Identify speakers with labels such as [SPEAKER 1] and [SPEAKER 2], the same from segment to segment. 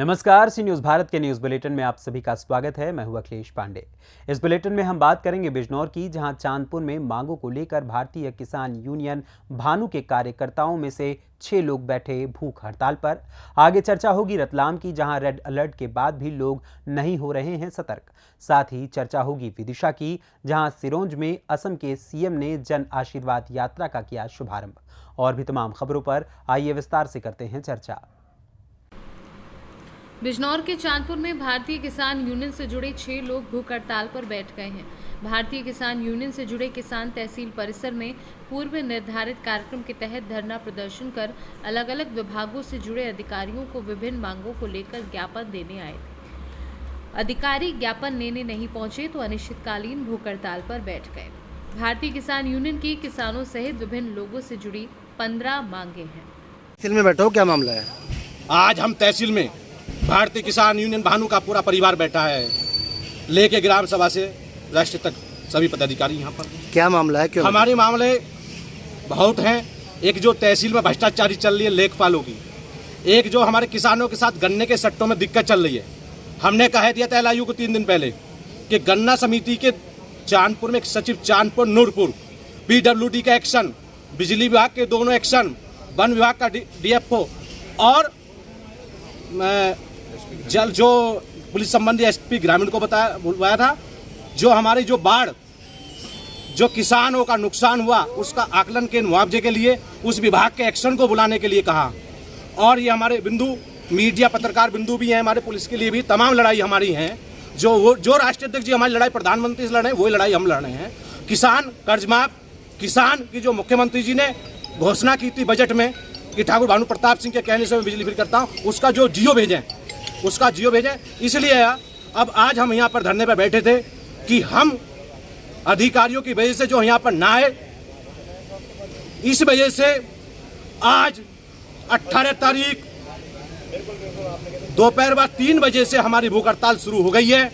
[SPEAKER 1] नमस्कार, सी न्यूज़ भारत के news bulletin में आप सभी का स्वागत है। मैं हूं अखिलेश पांडे। इस बुलेटिन में हम बात करेंगे बिजनौर की, जहां चांदपुर में मांगों को लेकर भारतीय किसान यूनियन भानु के कार्यकर्ताओं में से 6 लोग बैठे भूख हड़ताल पर। आगे चर्चा होगी रतलाम की, जहां रेड अलर्ट के बाद भी लोग नहीं हो रहे हैं सतर्क। साथ ही चर्चा होगी विदिशा की, जहां सिरोंज में असम के सीएम ने जन आशीर्वाद यात्रा का किया शुभारंभ। और भी तमाम खबरों पर आइए विस्तार से करते हैं चर्चा।
[SPEAKER 2] बिजनौर के चांदपुर में भारतीय किसान यूनियन से जुड़े 6 लोग भूख हड़ताल पर बैठ गए हैं। भारतीय किसान यूनियन से जुड़े किसान तहसील परिसर में पूर्व निर्धारित कार्यक्रम के तहत धरना प्रदर्शन कर अलग अलग विभागों से जुड़े अधिकारियों को विभिन्न मांगों को लेकर ज्ञापन देने आए थे। अधिकारी ज्ञापन लेने नहीं पहुंचे तो अनिश्चितकालीन भूख हड़ताल पर बैठ गए। भारतीय किसान यूनियन की किसानों सहित विभिन्न लोगों से जुड़ी 15 मांगे हैं।
[SPEAKER 3] तहसील में बैठो, क्या मामला है?
[SPEAKER 4] आज हम तहसील में भारतीय किसान यूनियन भानु का पूरा परिवार बैठा है, लेके ग्राम सभा से राष्ट्र तक सभी पदाधिकारी यहाँ पर।
[SPEAKER 3] क्या मामला है? क्यों?
[SPEAKER 4] हमारे मामले बहुत हैं। एक जो तहसील में भ्रष्टाचारी चल रही है लेखपालों की, एक जो हमारे किसानों के साथ गन्ने के सट्टों में दिक्कत चल रही है। हमने कह दिया था एलआईयू को 3 दिन पहले कि गन्ना समिति के चांदपुर में एक सचिव, चांदपुर नूरपुर, पीडब्ल्यूडी का एक्शन, बिजली विभाग के दोनों एक्शन, वन विभाग का डीएफओ और जल जो पुलिस संबंधी एसपी ग्रामीण को बुलवाया था। जो हमारी जो बाढ़, जो किसानों का नुकसान हुआ, उसका आकलन के मुआवजे के लिए उस विभाग के एक्शन को बुलाने के लिए कहा। और ये हमारे बिंदु मीडिया पत्रकार बिंदु भी हैं, हमारे पुलिस के लिए भी तमाम लड़ाई हमारी हैं। जो राष्ट्रीय अध्यक्ष जी हमारी लड़ाई प्रधानमंत्री से लड़े, वही लड़ाई हम लड़ रहे हैं। किसान कर्ज माफ, किसान की जो मुख्यमंत्री जी ने घोषणा की थी बजट में कि ठाकुर भानु प्रताप सिंह के कहने से मैं बिजली फ्री करता हूँ, उसका जियो भेजें। इसलिए अब आज हम यहाँ पर धरने पर बैठे थे कि हम अधिकारियों की वजह से जो यहाँ पर ना आए, इस वजह से आज 18 तारीख दोपहर बाद 3 बजे से हमारी भूख हड़ताल शुरू हो गई है।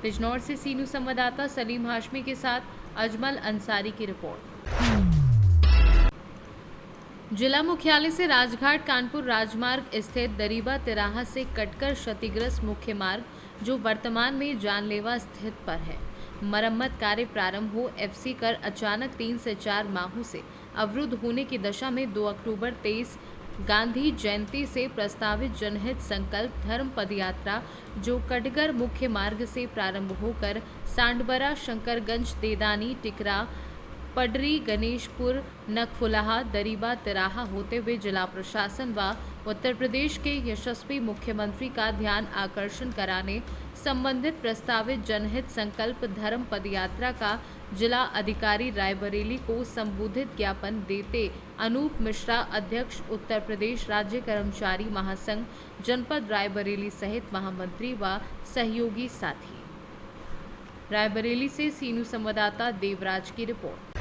[SPEAKER 2] बिजनौर से सी न्यूज़ संवाददाता सलीम हाशमी के साथ अजमल अंसारी की रिपोर्ट। जिला मुख्यालय से राजघाट कानपुर राजमार्ग स्थित दरीबा तिराहा से कटकर क्षतिग्रस्त मुख्य मार्ग, जो वर्तमान में जानलेवा स्थित पर है, मरम्मत कार्य प्रारंभ हो एफसी कर अचानक 3 से 4 माहों से अवरुद्ध होने की दशा में 2 अक्टूबर 23 गांधी जयंती से प्रस्तावित जनहित संकल्प धर्म पदयात्रा, जो कटगर मुख्य मार्ग से प्रारंभ होकर सांडबरा, शंकरगंज, देदानी, टिकरा, पडरी, गणेशपुर, नकफुलाहा, दरीबा तिराहा होते हुए जिला प्रशासन व उत्तर प्रदेश के यशस्वी मुख्यमंत्री का ध्यान आकर्षण कराने संबंधित प्रस्तावित जनहित संकल्प धर्म पदयात्रा का जिला अधिकारी रायबरेली को संबोधित ज्ञापन देते अनूप मिश्रा, अध्यक्ष उत्तर प्रदेश राज्य कर्मचारी महासंघ जनपद रायबरेली सहित महामंत्री व सहयोगी साथी। रायबरेली से सी न्यूज़ संवाददाता देवराज की रिपोर्ट।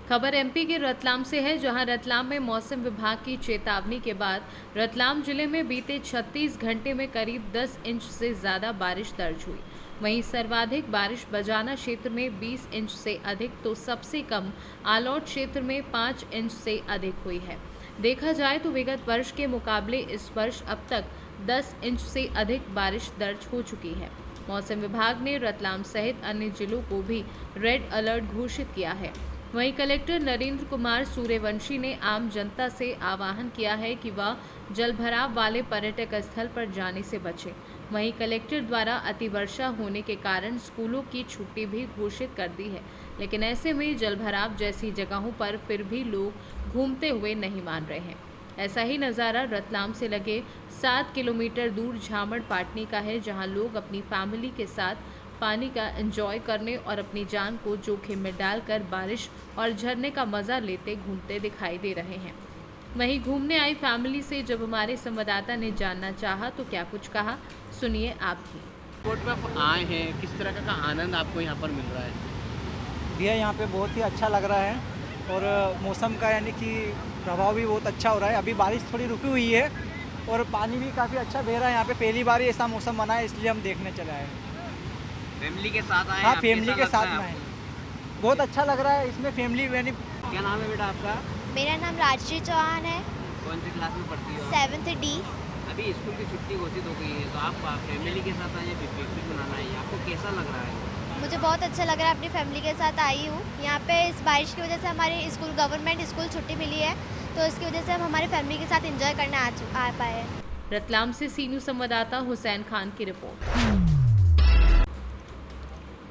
[SPEAKER 2] खबर एमपी के रतलाम से है, जहां रतलाम में मौसम विभाग की चेतावनी के बाद रतलाम जिले में बीते 36 घंटे में करीब 10 इंच से ज़्यादा बारिश दर्ज हुई। वहीं सर्वाधिक बारिश बजाना क्षेत्र में 20 इंच से अधिक तो सबसे कम आलौट क्षेत्र में 5 इंच से अधिक हुई है। देखा जाए तो विगत वर्ष के मुकाबले इस वर्ष अब तक 10 इंच से अधिक बारिश दर्ज हो चुकी है। मौसम विभाग ने रतलाम सहित अन्य जिलों को भी रेड अलर्ट घोषित किया है। वहीं कलेक्टर नरेंद्र कुमार सूर्यवंशी ने आम जनता से आह्वान किया है कि वह जलभराव वाले पर्यटक स्थल पर जाने से बचे। वहीं कलेक्टर द्वारा अतिवर्षा होने के कारण स्कूलों की छुट्टी भी घोषित कर दी है, लेकिन ऐसे में जलभराव जैसी जगहों पर फिर भी लोग घूमते हुए नहीं मान रहे हैं। ऐसा ही नज़ारा रतलाम से लगे 7 किलोमीटर दूर झामड़ पाटनी का है, जहां लोग अपनी फैमिली के साथ पानी का एंजॉय करने और अपनी जान को जोखिम में डालकर बारिश और झरने का मजा लेते घूमते दिखाई दे रहे हैं। वहीं घूमने आई फैमिली से जब हमारे संवाददाता ने जानना चाहा तो क्या कुछ कहा, सुनिए आप भी।
[SPEAKER 5] एयरपोर्ट में आप आए हैं, किस तरह का आनंद आपको यहाँ पर मिल रहा है?
[SPEAKER 6] भैया यहाँ पे बहुत ही अच्छा लग रहा है और मौसम का यानी कि प्रभाव भी बहुत अच्छा हो रहा है। अभी बारिश थोड़ी रुकी हुई है और पानी भी काफ़ी अच्छा बह रहा है। यहाँ पे पहली बार ही ऐसा मौसम बना है, इसलिए हम देखने चले आए।
[SPEAKER 5] फैमिली के साथ आए?
[SPEAKER 6] हाँ, फैमिली के साथ में आए। बहुत अच्छा लग रहा है इसमें फैमिली।
[SPEAKER 5] क्या नाम है बेटा आपका?
[SPEAKER 7] मेरा नाम राजश्री चौहान है।
[SPEAKER 5] कौन सी क्लास में पढ़ती हो?
[SPEAKER 7] 7th D।
[SPEAKER 5] अभी स्कूल की छुट्टी घोषित हो गई है तो आप फैमिली के साथ आए पिकनिक मनाना है, आपको कैसा लग रहा है?
[SPEAKER 7] मुझे बहुत अच्छा लग रहा है, अपनी फैमिली के साथ आई हूँ यहाँ पे। इस बारिश की वजह से हमारे स्कूल गवर्नमेंट स्कूल छुट्टी मिली है, तो इसकी वजह से हम हमारी फैमिली के साथ एंजॉय करने आ पाए हैं।
[SPEAKER 2] रतलाम से सीनू संवाददाता हुसैन खान की रिपोर्ट।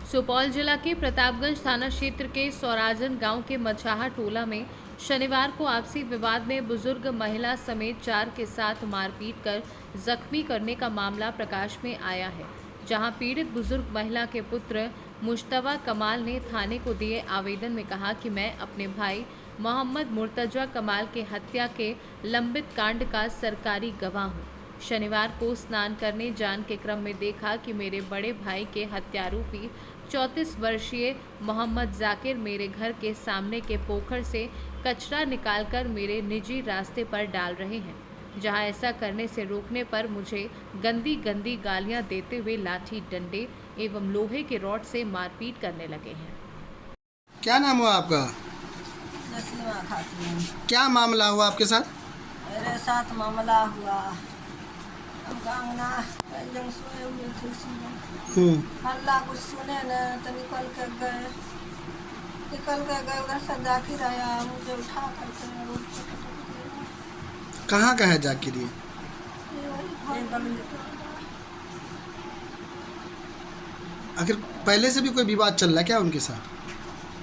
[SPEAKER 2] सुपौल जिला के प्रतापगंज थाना क्षेत्र के सौराजन गांव के मछाहा टोला में शनिवार को आपसी विवाद में बुजुर्ग महिला समेत 4 के साथ मारपीट कर जख्मी करने का मामला प्रकाश में आया है, जहां पीड़ित बुजुर्ग महिला के पुत्र मुश्तबा कमाल ने थाने को दिए आवेदन में कहा कि मैं अपने भाई मोहम्मद मुर्तजा कमाल के हत्या के लंबित कांड का सरकारी गवाह हूँ। शनिवार को स्नान करने जान के क्रम में देखा कि मेरे बड़े भाई के हत्यारोपी 34 वर्षीय मोहम्मद जाकिर मेरे घर के सामने के पोखर से कचरा निकालकर मेरे निजी रास्ते पर डाल रहे हैं, जहां ऐसा करने से रोकने पर मुझे गंदी गंदी गालियां देते हुए लाठी डंडे एवं लोहे के रॉड से मारपीट करने लगे हैं।
[SPEAKER 3] क्या नाम हुआ आपका?
[SPEAKER 8] नस्लिमा खातून।
[SPEAKER 3] क्या मामला हुआ आपके साथ?
[SPEAKER 8] मेरे साथ मामला हुआ, हम अंगना जंग सोए हुए थे उसी में। हल्ला कुछ सुने न तो निकल के गए उधर से जाकिर आया, मुझे उठा करके रोड पे पटक दिया।
[SPEAKER 3] कहाँ का है जाकिर?
[SPEAKER 8] ये बगल में।
[SPEAKER 3] आखिर पहले से भी कोई विवाद चल रहा है क्या उनके साथ?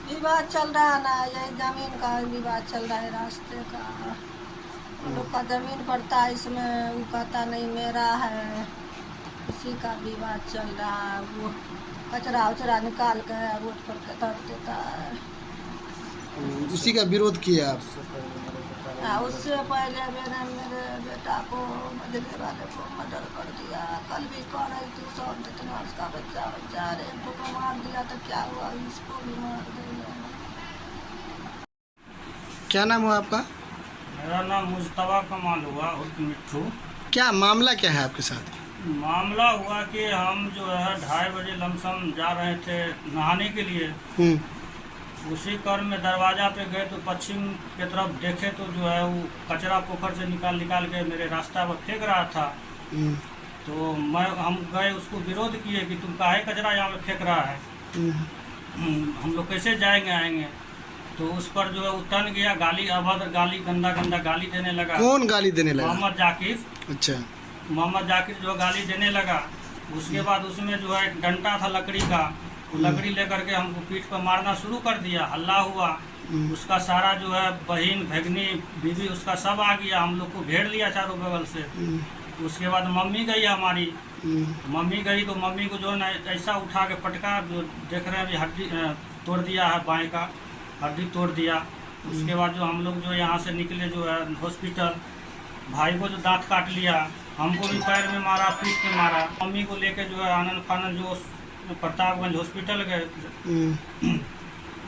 [SPEAKER 8] विवाद चल रहा है ना, यही जमीन का विवाद चल रहा है, रास्ते का। उन लोग का जमीन पड़ता है, इसमें वो कहता नहीं मेरा है, इसी का विवाद चल रहा है। वो कचरा उचरा निकाल के रोड पर धर देता है।
[SPEAKER 3] उसी का विरोध किया आप?
[SPEAKER 8] उससे पहले मैंने मेरे बेटा को बदले वाले को मर्डर कर दिया। कल भी कह रही थी सब जितना उसका बच्चा रे को मार दिया तो क्या हुआ, इसको भी मार दिया।
[SPEAKER 3] क्या नाम हुआ आपका?
[SPEAKER 9] मेरा नाम मुश्तबा कमाल हुआ उर्फ मिट्ठू।
[SPEAKER 3] क्या मामला क्या है आपके साथ?
[SPEAKER 9] मामला हुआ कि हम जो है 2:30 बजे लमसम जा रहे थे नहाने के लिए। उसी क्रम में दरवाज़ा पे गए तो पश्चिम की तरफ देखे तो जो है वो कचरा पोखर से निकाल के मेरे रास्ता पर फेंक रहा था। तो हम गए उसको विरोध किए कि तुम काहे कचरा यहाँ पे फेंक रहा है, हम लोग कैसे जाएंगे आएंगे। तो उस पर जो है वो तन गया, गाली अभद्र गाली गंदा गाली देने लगा।
[SPEAKER 3] कौन गाली देने लगा?
[SPEAKER 9] मोहम्मद जाकिर।
[SPEAKER 3] अच्छा।
[SPEAKER 9] मोहम्मद जाकिर जो गाली देने लगा, उसके बाद उसमें जो है डंडा था लकड़ी का, लकड़ी लेकर के हमको पीठ पर मारना शुरू कर दिया। हल्ला हुआ, उसका सारा जो है बहन भगनी बीवी उसका सब आ गया, हम लोग को घेर लिया चारों बगल से। उसके बाद मम्मी गई हमारी, मम्मी गई तो मम्मी को जो है ना ऐसा उठा के पटका, जो देख रहे हैं अभी हड्डी तोड़ दिया है, बाएं का हड्डी तोड़ दिया। उसके बाद जो हम लोग जो यहाँ से निकले जो है हॉस्पिटल, भाई को जो दांत काट लिया, हमको भी पैर में मारा, पीठ में मारा। मम्मी को लेके जो है आनंद फानंद जो प्रतापगंज हॉस्पिटल गए,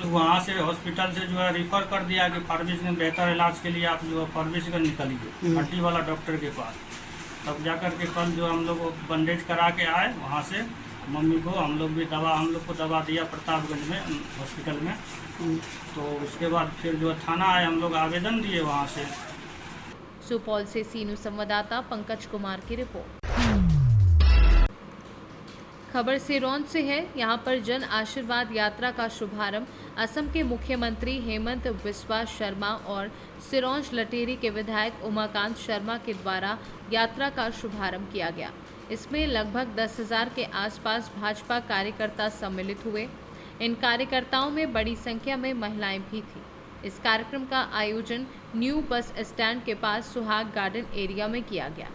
[SPEAKER 9] तो वहाँ से हॉस्पिटल से जो है रिफ़र कर दिया कि फार्मेसीगंज बेहतर इलाज के लिए आप जो है फार्मेसीगंज निकलिए, हड्डी वाला डॉक्टर के पास। तब जाकर के कल जो हम लोग बंडेज करा के आए वहाँ से मम्मी को, हम लोग को दवा दिया प्रतापगंज में हॉस्पिटल में। तो उसके बाद फिर जो थाना आए, हम लोग आवेदन दिए वहाँ से।
[SPEAKER 2] सुपौल से सीनू संवाददाता पंकज कुमार की रिपोर्ट। खबर सिरोंज से है। यहाँ पर जन आशीर्वाद यात्रा का शुभारंभ असम के मुख्यमंत्री हेमंत बिस्वा शर्मा और सिरोंज लटेरी के विधायक उमाकांत शर्मा के द्वारा यात्रा का शुभारंभ किया गया। इसमें लगभग 10,000 के आसपास भाजपा कार्यकर्ता सम्मिलित हुए। इन कार्यकर्ताओं में बड़ी संख्या में महिलाएं भी थीं। इस कार्यक्रम का आयोजन न्यू बस स्टैंड के पास सुहाग गार्डन एरिया में किया गया।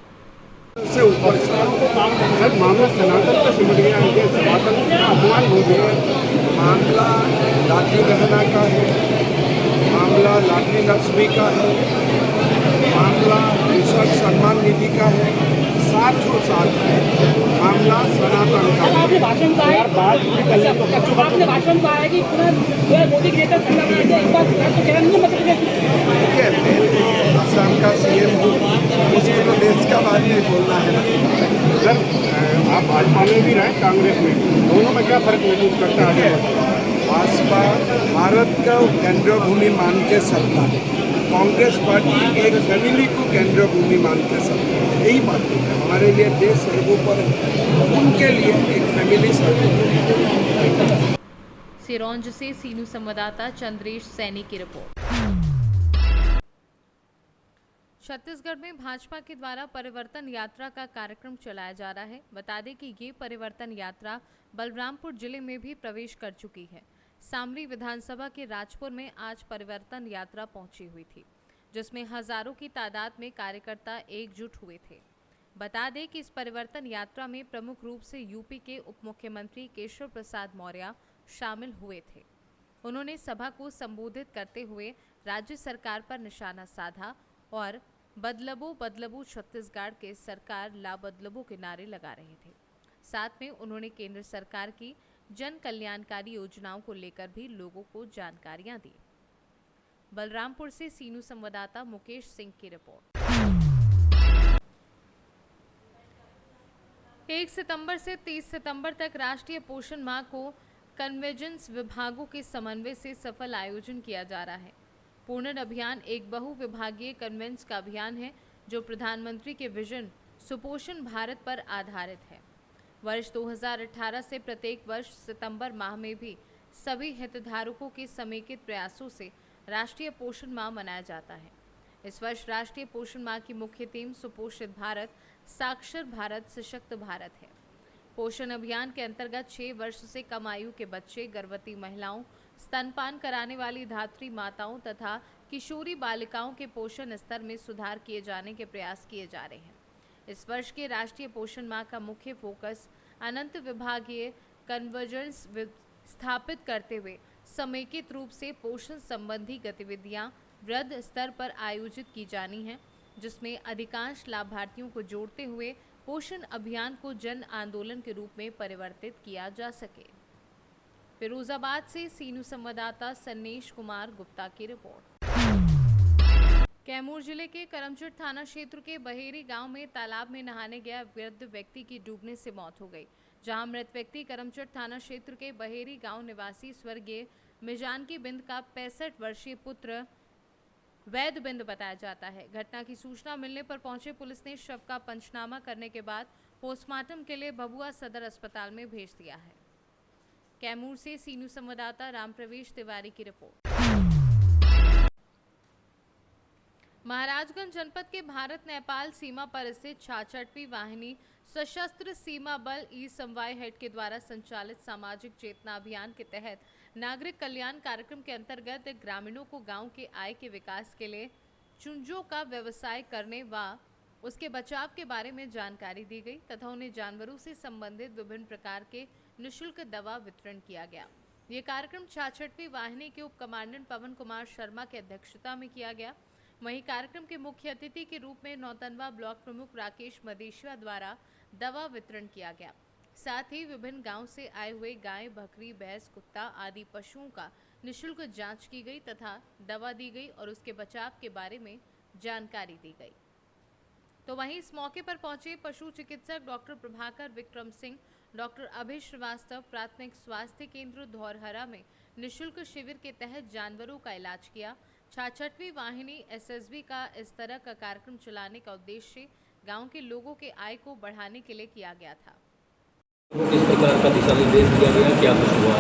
[SPEAKER 10] से ऊपर मामला सनातन का सिमट गया है, सनातन का अपमान हो गया। मामला लाठी गहना का है, मामला लाठी लक्ष्मी का है, मामला कृषक सम्मान निधि का है, साथ हो साथ है मामला सनातन का। आपने भाषण कहा है, आपने भाषण कहा है कि मोदी के असम का CM हूँ, उसको तो देश का बात नहीं बोलना है ना। सर आप भाजपा में भी रहे, कांग्रेस में, दोनों में क्या फर्क महसूस करता है? भाजपा भारत का केंद्र भूमि मान के सत्ता है, कांग्रेस पार्टी एक फैमिली को केंद्र भूमि मानते सब, यही बात है हमारे लिए देश सर्वोपर है, उनके लिए एक फैमिली सर्वोपर।
[SPEAKER 2] सिरोंज से सीनू संवाददाता चंद्रेश सैनी की रिपोर्ट। छत्तीसगढ़ में भाजपा के द्वारा परिवर्तन यात्रा का कार्यक्रम चलाया जा रहा है। बता दें कि ये परिवर्तन यात्रा बलरामपुर जिले में भी प्रवेश कर चुकी है। सामरी विधानसभा के राजपुर में आज परिवर्तन यात्रा पहुंची हुई थी, जिसमें हजारों की तादाद में कार्यकर्ता एकजुट हुए थे। बता दें कि इस परिवर्तन यात्रा में प्रमुख रूप से यूपी के उप मुख्यमंत्री केशव प्रसाद मौर्य शामिल हुए थे। उन्होंने सभा को संबोधित करते हुए राज्य सरकार पर निशाना साधा और बदलबो बदलबो छत्तीसगढ़ के सरकार ला बदलबो के नारे लगा रहे थे। साथ में उन्होंने केंद्र सरकार की जन कल्याणकारी योजनाओं को लेकर भी लोगों को जानकारियां दी। बलरामपुर से सीनू संवाददाता मुकेश सिंह की रिपोर्ट। 1 सितंबर से 30 सितंबर तक राष्ट्रीय पोषण माह को कन्वर्जेंस विभागों के समन्वय से सफल आयोजन किया जा रहा है। पूर्ण अभियान एक बहुविभागीय कन्वेंस का अभियान है जो प्रधानमंत्री के विजन सुपोषण भारत पर आधारित है। वर्ष 2018 से प्रत्येक वर्ष सितंबर माह में भी सभी हितधारकों के समेकित प्रयासों से राष्ट्रीय पोषण माह मनाया जाता है। इस वर्ष राष्ट्रीय पोषण माह की मुख्य थीम सुपोषित भारत, साक्षर भारत, सशक्त भारत है। पोषण अभियान के अंतर्गत 6 वर्ष से कम आयु के बच्चे, गर्भवती महिलाओं, स्तनपान कराने वाली धात्री माताओं तथा किशोरी बालिकाओं के पोषण स्तर में सुधार किए जाने के प्रयास किए जा रहे हैं। इस वर्ष के राष्ट्रीय पोषण माह का मुख्य फोकस अनंत विभागीय कन्वर्जेंस स्थापित करते हुए समेकित रूप से पोषण संबंधी गतिविधियां वृहद स्तर पर आयोजित की जानी है, जिसमें अधिकांश लाभार्थियों को जोड़ते हुए पोषण अभियान को जन आंदोलन के रूप में परिवर्तित किया जा सके। फिरोजाबाद से सीनू संवाददाता सन्नेश कुमार गुप्ता की रिपोर्ट। कैमूर जिले के करमचट थाना क्षेत्र के बहेरी गांव में तालाब में नहाने गया वृद्ध व्यक्ति की डूबने से मौत हो गई, जहां मृत व्यक्ति करमचट थाना क्षेत्र के बहेरी गांव निवासी स्वर्गीय मिजानकी बिंद का 65 वर्षीय पुत्र वैद बिंद बताया जाता है। घटना की सूचना मिलने पर पहुंचे पुलिस ने शव का पंचनामा करने के बाद पोस्टमार्टम के लिए भभुआ सदर अस्पताल में भेज दिया है। कैमूर से सीनू संवाददाता रामप्रवेश तिवारी की रिपोर्ट। महाराजगंज जनपद के भारत नेपाल सीमा पर स्थित 66वीं वाहिनी सशस्त्र सीमा बल ई समवाय हेड के द्वारा संचालित सामाजिक चेतना अभियान के तहत नागरिक कल्याण कार्यक्रम के अंतर्गत ग्रामीणों को गांव के आय के विकास के लिए चुंजों का व्यवसाय करने व उसके बचाव के बारे में जानकारी दी गई तथा उन्हें जानवरों से संबंधित विभिन्न प्रकार के निःशुल्क दवा वितरण किया गया। ये कार्यक्रम 66वीं वाहिनी के उप कमांडेंट पवन कुमार शर्मा की अध्यक्षता में किया गया। वहीं कार्यक्रम के मुख्य अतिथि के रूप में नौतनवा ब्लॉक प्रमुख राकेश मदेशिया द्वारा दवा वितरण किया गया। साथ ही विभिन्न गांव से आए हुए गाय, बकरी, भैंस, कुत्ता आदि पशुओं का निःशुल्क जांच की गई तथा दवा दी गई और उसके बचाव के बारे में जानकारी दी गई। तो वहीं इस मौके पर पहुंचे पशु चिकित्सक डॉक्टर प्रभाकर विक्रम सिंह, डॉक्टर अभय श्रीवास्तव प्राथमिक स्वास्थ्य केंद्र धौरहरा में निःशुल्क शिविर के तहत जानवरों का इलाज किया। 66वीं वाहिनी एसएसबी का इस तरह का कार्यक्रम चलाने का उद्देश्य गांव के लोगों के आय को बढ़ाने के लिए किया गया था।
[SPEAKER 11] किस प्रकार का दिशा निर्देश दिया गया, क्या कुछ हुआ?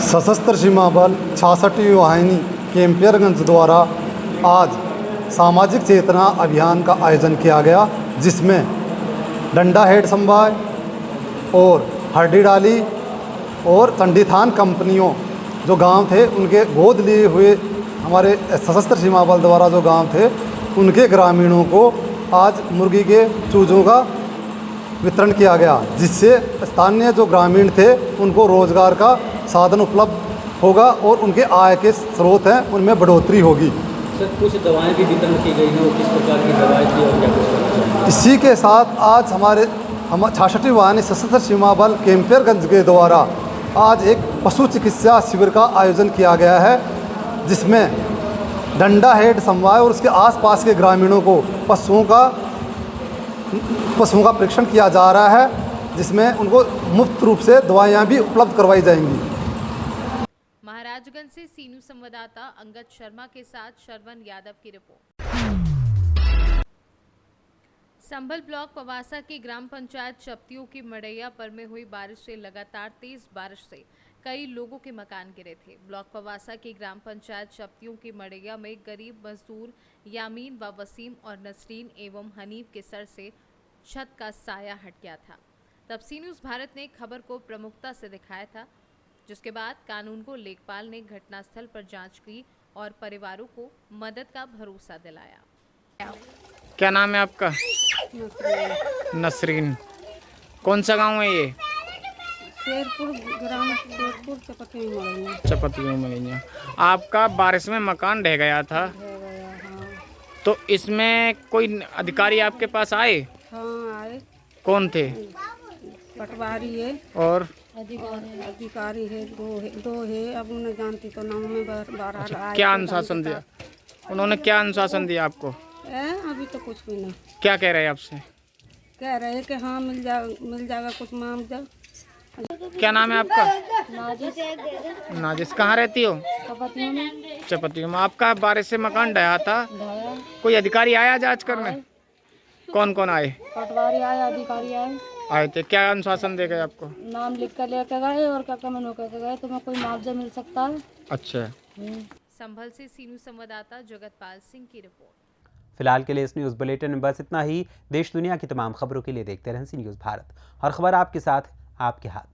[SPEAKER 12] सशस्त्र सीमा बल 66वीं वाहिनी कैंपियरगंज द्वारा आज सामाजिक चेतना अभियान का आयोजन किया गया, जिसमें डंडा हेड समवाय और हरडी डाली और चंडीथान कंपनियों जो गांव थे उनके गोद लिए हुए हमारे सशस्त्र सीमा बल द्वारा जो गांव थे उनके ग्रामीणों को आज मुर्गी के चूजों का वितरण किया गया, जिससे स्थानीय जो ग्रामीण थे उनको रोजगार का साधन उपलब्ध होगा और उनके आय के स्रोत हैं उनमें बढ़ोतरी होगी।
[SPEAKER 11] सर, कुछ दवाएं भी वितरण की गई हैं और किस प्रकार की दवाएं थी और क्या कुछ?
[SPEAKER 12] इसी के साथ आज हम 66वीं वाहिनी सशस्त्र सीमा बल कैंपियरगंज के द्वारा आज एक पशु चिकित्सा शिविर का आयोजन किया गया है, जिसमें डंडा हेड समवाय और उसके आसपास के ग्रामीणों को पशुओं का परीक्षण किया जा रहा है, जिसमें उनको मुफ्त रूप से दवाइयाँ भी उपलब्ध करवाई जाएंगी।
[SPEAKER 2] महाराजगंज महाराजगंज से सीनू संवाददाता अंगद शर्मा के साथ श्रवण यादव की रिपोर्ट। संभल ब्लॉक पवासा की ग्राम पंचायत चपतियों की मड़ैयापर में हुई बारिश से लगातार तेज बारिश से कई लोगों के मकान गिरे थे। ब्लॉक पवासा की ग्राम पंचायत चपतियों की मड़ैया में गरीब मजदूर यामीन व वसीम और नसरीन एवं हनीफ के सर से छत का साया हट गया था। तब सी न्यूज़ भारत ने खबर को प्रमुखता से दिखाया था, जिसके बाद कानून को लेखपाल ने घटनास्थल पर जांच की और परिवारों को मदद का भरोसा दिलाया।
[SPEAKER 13] क्या नाम है आपका? नसरीन। कौन सा गांव है ये?
[SPEAKER 14] शेरपुर ग्राम शेरपुर
[SPEAKER 13] चपतियों में। आपका बारिश में मकान ढह गया था?
[SPEAKER 14] हाँ।
[SPEAKER 13] तो इसमें कोई अधिकारी आपके पास आए?
[SPEAKER 14] हाँ आए।
[SPEAKER 13] कौन थे?
[SPEAKER 14] पटवारी है
[SPEAKER 13] और
[SPEAKER 14] अधिकारी है, दो है। अब उन्हें जानती तो नाम में बारह।
[SPEAKER 13] क्या अनुशासन दिया उन्होंने? क्या अनुशासन दिया आपको?
[SPEAKER 14] अभी तो कुछ भी नहीं।
[SPEAKER 13] क्या कह रहे हैं आपसे?
[SPEAKER 14] कह रहे हैं कि हाँ मिल जाएगा कुछ मुआवजा।
[SPEAKER 13] क्या नाम है आपका?
[SPEAKER 14] नाजिस।
[SPEAKER 13] नाजिस। कहाँ रहती हो? चपतियों में। आपका बारिश से मकान ढहा था, कोई अधिकारी आया जांच करने? कौन कौन आए?
[SPEAKER 14] पटवारी आए, अधिकारी
[SPEAKER 13] आए थे। क्या अनुशासन दे गए आपको?
[SPEAKER 14] नाम लिख कर लेकर गए और क्या कमेंट होकर गए, तुम्हें कोई मुआवजा मिल सकता है।
[SPEAKER 13] अच्छा।
[SPEAKER 2] संभल से सीनू संवाददाता जगतपाल सिंह की रिपोर्ट।
[SPEAKER 1] फिलहाल के लिए इस न्यूज़ बुलेटिन में बस इतना ही। देश दुनिया की तमाम खबरों के लिए देखते रहें सी न्यूज़ भारत। हर खबर आपके साथ, आपके हाथ।